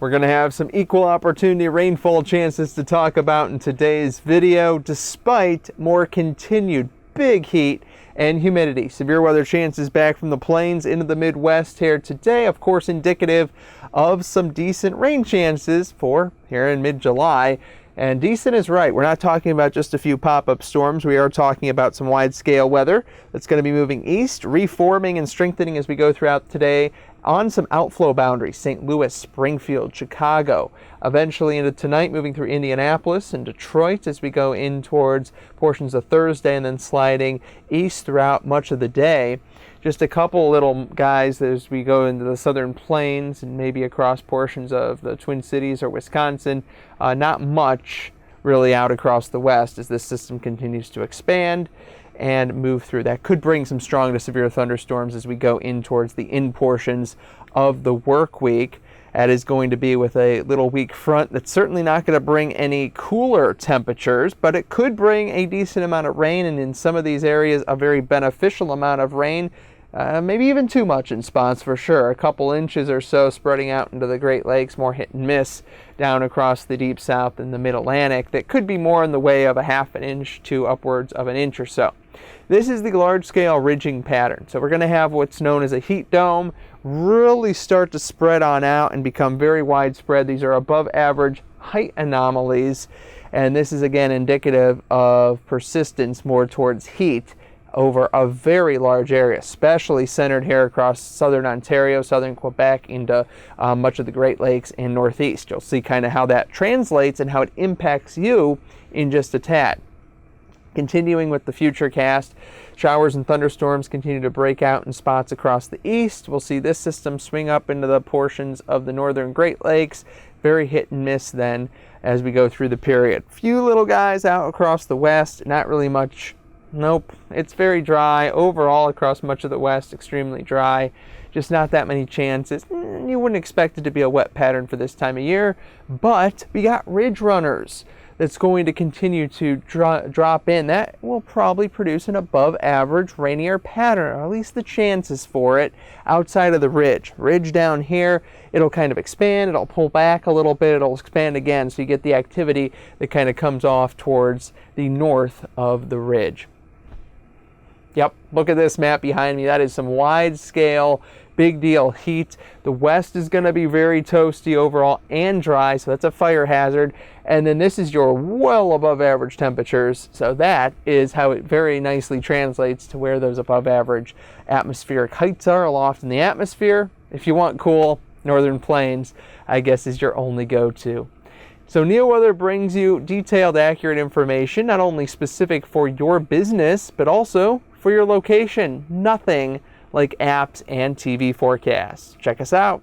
We're going to have some equal opportunity rainfall chances to talk about in today's video, despite more continued big heat and humidity. Severe weather chances back from the plains into the Midwest here today, of course indicative of some decent rain chances for here in mid-July. And decent is right. We're not talking about just a few pop-up storms. We are talking about some wide-scale weather that's going to be moving east, reforming and strengthening as we go throughout today on some outflow boundaries. St. Louis, Springfield, Chicago, eventually into tonight, moving through Indianapolis and Detroit as we go in towards portions of Thursday, and then sliding east throughout much of the day. Just a couple little guys as we go into the southern plains and maybe across portions of the Twin Cities or Wisconsin. Not much really out across the west as this system continues to expand and move through. That could bring some strong to severe thunderstorms as we go in towards the in portions of the work week. That is going to be with a little weak front that's certainly not going to bring any cooler temperatures, but it could bring a decent amount of rain, and in some of these areas a very beneficial amount of rain. Maybe even too much in spots for sure. A couple inches or so spreading out into the Great Lakes, more hit and miss down across the deep south and the mid-Atlantic. That could be more in the way of a half an inch to upwards of an inch or so. This is the large-scale ridging pattern. So we're going to have what's known as a heat dome really start to spread on out and become very widespread. These are above average height anomalies, and this is again indicative of persistence more towards heat over a very large area, especially centered here across southern Ontario, southern Quebec, into much of the Great Lakes and Northeast. You'll see kind of how that translates and how it impacts you in just a tad. Continuing with the future cast, showers and thunderstorms continue to break out in spots across the east. We'll see this system swing up into the portions of the northern Great Lakes. Very hit and miss then as we go through the period. Few little guys out across the west, not really much. Nope, it's very dry overall across much of the west, extremely dry. Just not that many chances. You wouldn't expect it to be a wet pattern for this time of year, but we got ridge runners that's going to continue to drop in. That will probably produce an above average rainier pattern, or at least the chances for it outside of the ridge. Ridge down here, it'll kind of expand, it'll pull back a little bit, it'll expand again, so you get the activity that kind of comes off towards the north of the ridge. Yep, look at this map behind me. That is some wide scale, big deal heat. The west is going to be very toasty overall and dry, so that's a fire hazard. And then this is your well above average temperatures. So that is how it very nicely translates to where those above average atmospheric heights are aloft in the atmosphere. If you want cool, northern plains, I guess, is your only go-to. So NeoWeather brings you detailed, accurate information, not only specific for your business, but also for your location. Nothing like apps and TV forecasts. Check us out.